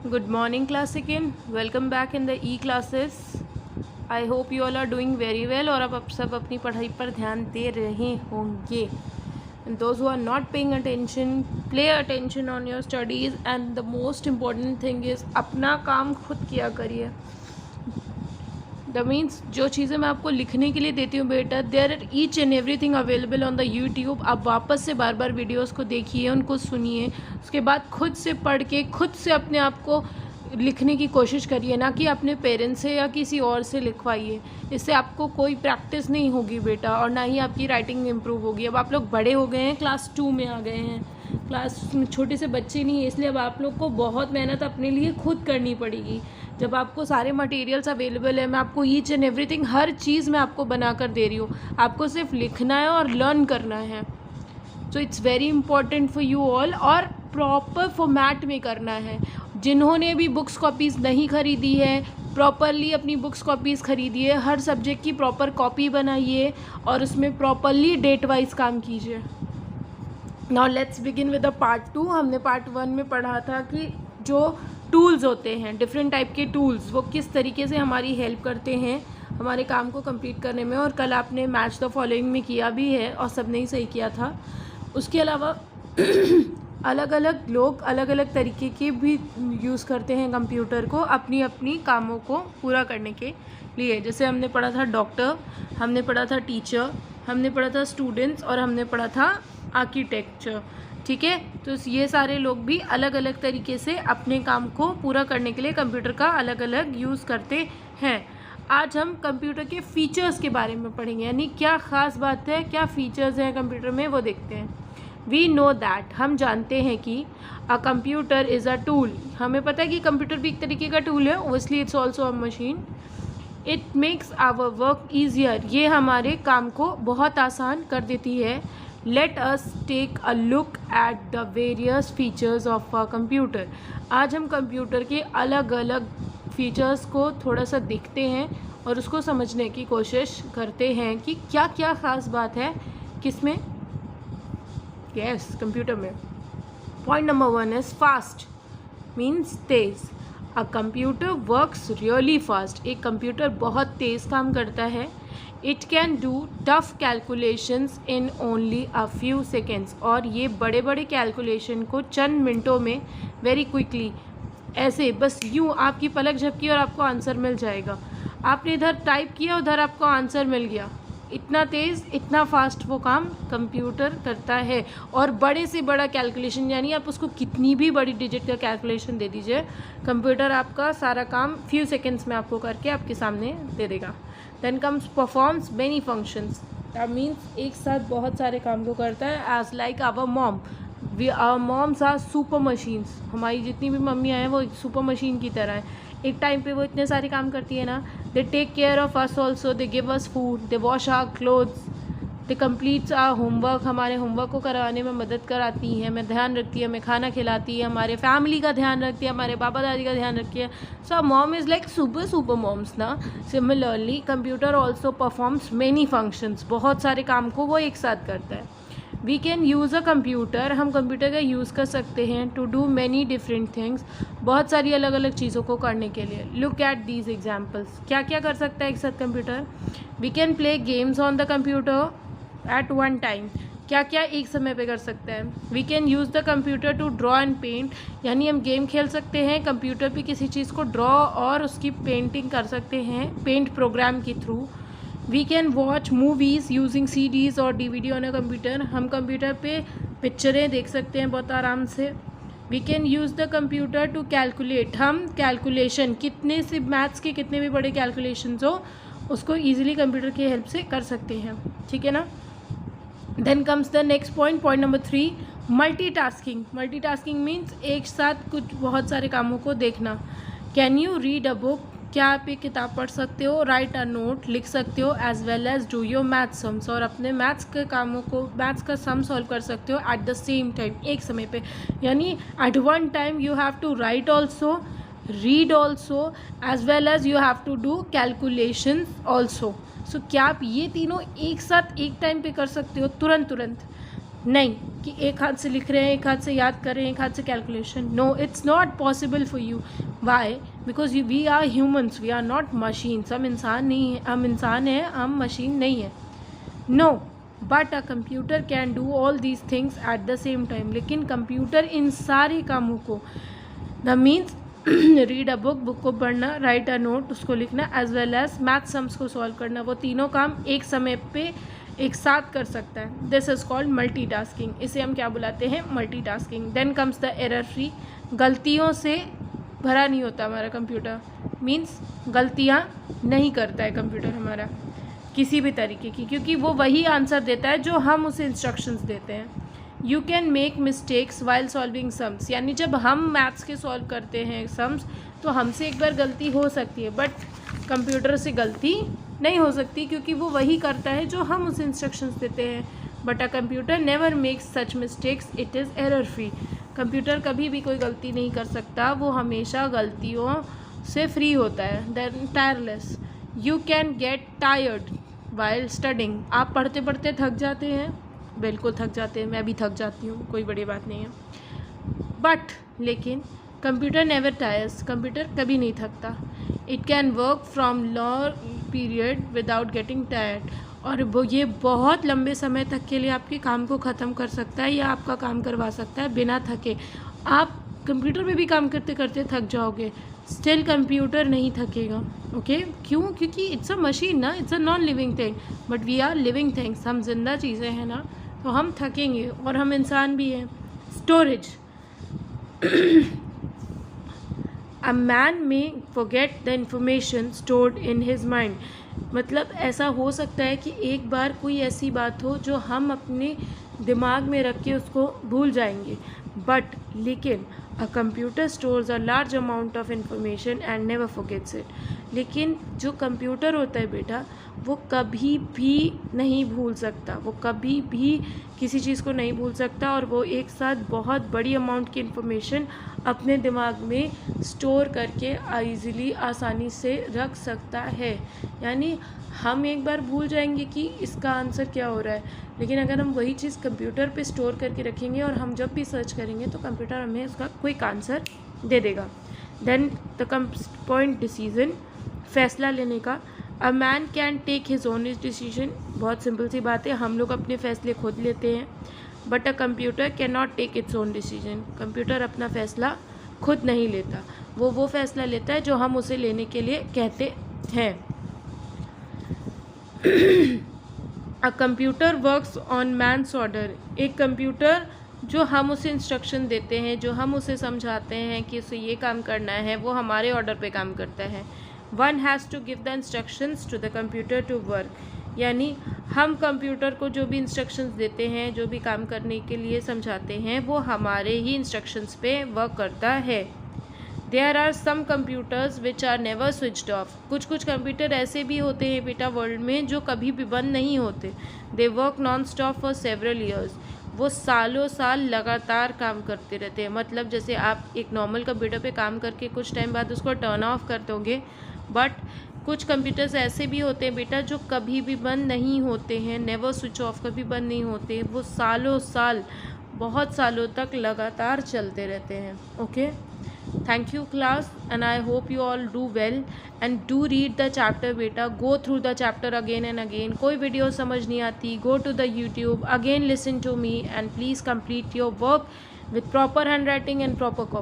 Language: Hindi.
Good morning, class again. Welcome back in the e-classes. I hope you all are doing very well और आप सब अपनी पढ़ाई पर ध्यान दे रहे होंगे. And those who are not paying attention, play attention on your studies. And the most important thing is अपना काम खुद किया करिए. द मीन्स जो चीज़ें मैं आपको लिखने के लिए देती हूँ बेटा, there are each and everything available on the YouTube. आप वापस से बार बार वीडियोस को देखिए, उनको सुनिए, उसके बाद खुद से पढ़ के खुद से अपने आप को लिखने की कोशिश करिए, ना कि अपने पेरेंट्स से या किसी और से लिखवाइए. इससे आपको कोई प्रैक्टिस नहीं होगी बेटा, और ना ही आपकी राइटिंग इम्प्रूव होगी. अब आप लोग बड़े हो गए हैं, क्लास 2 में आ गए हैं, क्लास में छोटे से बच्चे नहीं है, इसलिए अब आप लोग को बहुत मेहनत अपने लिए खुद करनी पड़ेगी. जब आपको सारे मटेरियल्स अवेलेबल है, मैं आपको ईच एंड एवरीथिंग, हर चीज़ मैं आपको बना कर दे रही हूँ. आपको सिर्फ लिखना है और लर्न करना है. So it's very important for you all, और प्रॉपर फॉर्मेट में करना है. जिन्होंने भी बुक्स कॉपीज़ नहीं खरीदी है, प्रॉपरली अपनी बुक्स कॉपीज़ खरीदिए, हर सब्जेक्ट की प्रॉपर कॉपी बनाइए और उसमें प्रॉपरली डेट वाइज काम कीजिए. Now let's begin with the part 2. हमने पार्ट 1 में पढ़ा था कि जो टूल्स होते हैं, डिफरेंट टाइप के टूल्स, वो किस तरीके से हमारी हेल्प करते हैं हमारे काम को कंप्लीट करने में. और कल आपने मैच द फॉलोइंग में किया भी है और सबने ही सही किया था. उसके अलावा अलग अलग लोग अलग अलग तरीके के भी यूज़ करते हैं कंप्यूटर को अपनी अपनी कामों को पूरा करने के लिए. जैसे हमने पढ़ा था डॉक्टर, हमने पढ़ा था टीचर, हमने पढ़ा था स्टूडेंट्स, और हमने पढ़ा था आर्किटेक्चर. ठीक है, तो ये सारे लोग भी अलग अलग तरीके से अपने काम को पूरा करने के लिए कंप्यूटर का अलग अलग यूज़ करते हैं. आज हम कंप्यूटर के फीचर्स के बारे में पढ़ेंगे, यानी क्या ख़ास बात है, क्या फ़ीचर्स हैं कंप्यूटर में, वो देखते हैं. वी नो दैट, हम जानते हैं कि a computer is a tool. हमें पता है कि कंप्यूटर भी एक तरीके का टूल है, obviously it's also a machine. It makes our work easier, ये हमारे काम को बहुत आसान कर देती है. Let us take a look at the various features of a computer. आज हम कंप्यूटर के अलग अलग फीचर्स को थोड़ा सा देखते हैं और उसको समझने की कोशिश करते हैं कि क्या क्या ख़ास बात है किसमें, यस कंप्यूटर में. Point number 1 is fast, means तेज़. A computer works really fast, एक कंप्यूटर बहुत तेज़ काम करता है. It can do tough calculations in only a few seconds, और ये बड़े बड़े कैलकुलेशन को चंद मिनटों में वेरी क्विकली, ऐसे बस यूँ आपकी पलक झपकी और आपको आंसर मिल जाएगा. आपने इधर टाइप किया, उधर आपको आंसर मिल गया. इतना तेज़, इतना फास्ट वो काम कंप्यूटर करता है. और बड़े से बड़ा कैलकुलेशन, यानी आप उसको कितनी भी बड़ी डिजिट का कैलकुलेशन दे दीजिए, कंप्यूटर आपका सारा काम फ्यू सेकेंड्स में आपको करके आपके सामने दे देगा. Then comes performs many functions, that means एक साथ बहुत सारे काम को करता है. As like our mom, our moms are super machines. हमारी जितनी भी मम्मियाँ हैं वो एक सुपर मशीन की तरह हैं. एक टाइम पे वो इतने सारे काम करती है ना. They take care of us also, they give us food, they wash our clothes, they completes our homework, हमारे होमवर्क को कराने में मदद कराती है, हमें ध्यान रखती है, हमें खाना खिलाती है, हमारे फैमिली का ध्यान रखती है, हमारे पापा दादी का ध्यान रखती है. So mom is like super moms ना. Similarly computer also performs many functions, बहुत सारे काम को वो एक साथ करता है. We can use a computer, हम कंप्यूटर का यूज़ कर सकते हैं to do many different things, बहुत सारी अलग अलग चीज़ों को करने के लिए. लुक एट दीज एग्जाम्पल्स, क्या क्या कर सकता है एक साथ computer. We can play games on the computer at one time, क्या क्या एक समय पे कर सकते हैं. We can use the computer to draw and paint, यानी हम गेम खेल सकते हैं कंप्यूटर पे, किसी चीज़ को ड्रॉ और उसकी पेंटिंग कर सकते हैं पेंट प्रोग्राम के through. We can watch movies using CDs और DVD ऑन अ कंप्यूटर, हम कंप्यूटर पे पिक्चरें देख सकते हैं बहुत आराम से. We can use the computer to calculate, हम कैलकुलेशन कितने से मैथ्स के कितने भी बड़े कैलकुलेशंस हो उसको ईजिली कंप्यूटर की हेल्प से कर सकते हैं. ठीक है ना. Then comes the next point, point number 3, multitasking. Multitasking means एक साथ कुछ बहुत सारे कामों को देखना. Can you read a book, क्या आप एक किताब पढ़ सकते हो. राइट अ नोट, लिख सकते हो. As well as do your math sums, और अपने मैथ्स के कामों को, मैथ्स का सम सॉल्व कर सकते हो एट द सेम टाइम, एक समय पे. यानी at one time you have to write also, read also, as well as you have to do calculations also. So क्या आप ये तीनों एक साथ एक टाइम पे कर सकते हो तुरंत. नहीं कि एक हाथ से लिख रहे हैं, एक हाथ से याद कर रहे हैं, एक हाथ से calculation. No, it's not possible for you. Why? Because we are humans, we are not machines. हम इंसान नहीं हैं, हम इंसान हैं, हम मशीन नहीं है. No, but a computer can do all these things at the same time. लेकिन कंप्यूटर इन सारे कामों को, the means read a book, book को पढ़ना, राइट अ नोट, उसको लिखना, as well as math sums को सॉल्व करना, वो तीनों काम एक समय पे एक साथ कर सकता है. This is called multitasking. इसे हम क्या बुलाते हैं? Multitasking. Then comes the error free. गलतियों से भरा नहीं होता हमारा कंप्यूटर. मीन्स गलतियाँ नहीं करता है कंप्यूटर हमारा किसी भी तरीके की, क्योंकि वो वही आंसर देता है जो हम उसे इंस्ट्रक्शंस देते हैं. You can make mistakes while solving sums. यानी जब हम मैथ्स के सॉल्व करते हैं सम्स, तो हमसे एक बार गलती हो सकती है, बट कंप्यूटर से गलती नहीं हो सकती, क्योंकि वो वही करता है जो हम उसे इंस्ट्रक्शंस देते हैं. But a computer never makes such mistakes, it is error free. Computer कभी भी कोई गलती नहीं कर सकता, वो हमेशा गलतियों से फ्री होता है. Then tireless. You can get tired while studying. आप पढ़ते पढ़ते थक जाते हैं, बिल्कुल थक जाते हैं, मैं भी थक जाती हूँ, कोई बड़ी बात नहीं है. बट लेकिन कंप्यूटर नेवर टायर्स. कंप्यूटर कभी नहीं थकता. It can work from long period without getting tired. और वो ये बहुत लंबे समय तक के लिए आपके काम को ख़त्म कर सकता है या आपका काम करवा सकता है बिना थके. आप कंप्यूटर में भी काम करते करते थक जाओगे, स्टिल कंप्यूटर नहीं थकेगा. ओके क्यों? क्योंकि इट्स अ मशीन ना, it's a non living thing. But we are living things. हम जिंदा चीज़ें हैं ना, तो हम थकेंगे, और हम इंसान भी हैं. स्टोरेज. अ मैन में forget the information stored in his mind. मतलब ऐसा हो सकता है कि एक बार कोई ऐसी बात हो जो हम अपने दिमाग में रख के उसको भूल जाएंगे, बट लेकिन a computer stores a large amount of information and never forgets it. लेकिन जो कंप्यूटर होता है बेटा, वो कभी भी नहीं भूल सकता, वो कभी भी किसी चीज़ को नहीं भूल सकता, और वो एक साथ बहुत बड़ी अमाउंट की इन्फॉर्मेशन अपने दिमाग में स्टोर करके ईज़िली आसानी से रख सकता है. यानी हम एक बार भूल जाएंगे कि इसका आंसर क्या हो रहा है, लेकिन अगर हम वही चीज़ कंप्यूटर पे स्टोर करके रखेंगे और हम जब भी सर्च करेंगे तो कंप्यूटर हमें उसका क्विक आंसर दे देगा. Then the point decision. फैसला लेने का. A man can take his own decision. बहुत सिंपल सी बात है, हम लोग अपने फैसले खुद लेते हैं, but a computer can not take its own decision. Computer अपना फैसला खुद नहीं लेता, वो फैसला लेता है जो हम उसे लेने के लिए कहते हैं. A computer works on man's order. एक कंप्यूटर जो हम उसे इंस्ट्रक्शन देते हैं, जो हम उसे समझाते हैं कि उसे ये काम करना है, वो हमारे ऑर्डर पे काम करता है. One has to give the instructions to the computer to work. यानी हम कंप्यूटर को जो भी इंस्ट्रक्शंस देते हैं, जो भी काम करने के लिए समझाते हैं, वो हमारे ही इंस्ट्रक्शंस पे वर्क करता है. There are some computers which are never switched off. कुछ कंप्यूटर ऐसे भी होते हैं बेटा वर्ल्ड में जो कभी भी बंद नहीं होते. They work non stop for several years. वो सालों साल लगातार काम करते रहते हैं. मतलब जैसे आप एक नॉर्मल कंप्यूटर पे काम करके कुछ टाइम बाद उसको टर्न ऑफ कर दोगे, बट कुछ कंप्यूटर्स ऐसे भी होते हैं बेटा जो कभी भी बंद नहीं होते हैं, नेवर स्विच ऑफ, कभी बंद नहीं होते. वो सालों साल, बहुत सालों तक लगातार चलते रहते हैं. Okay, thank you class, and I hope you all do well and do read the chapter बेटा. Go through the chapter again and again. कोई वीडियो समझ नहीं आती, go to the YouTube, again listen to me, and please complete your work with proper handwriting and proper copy.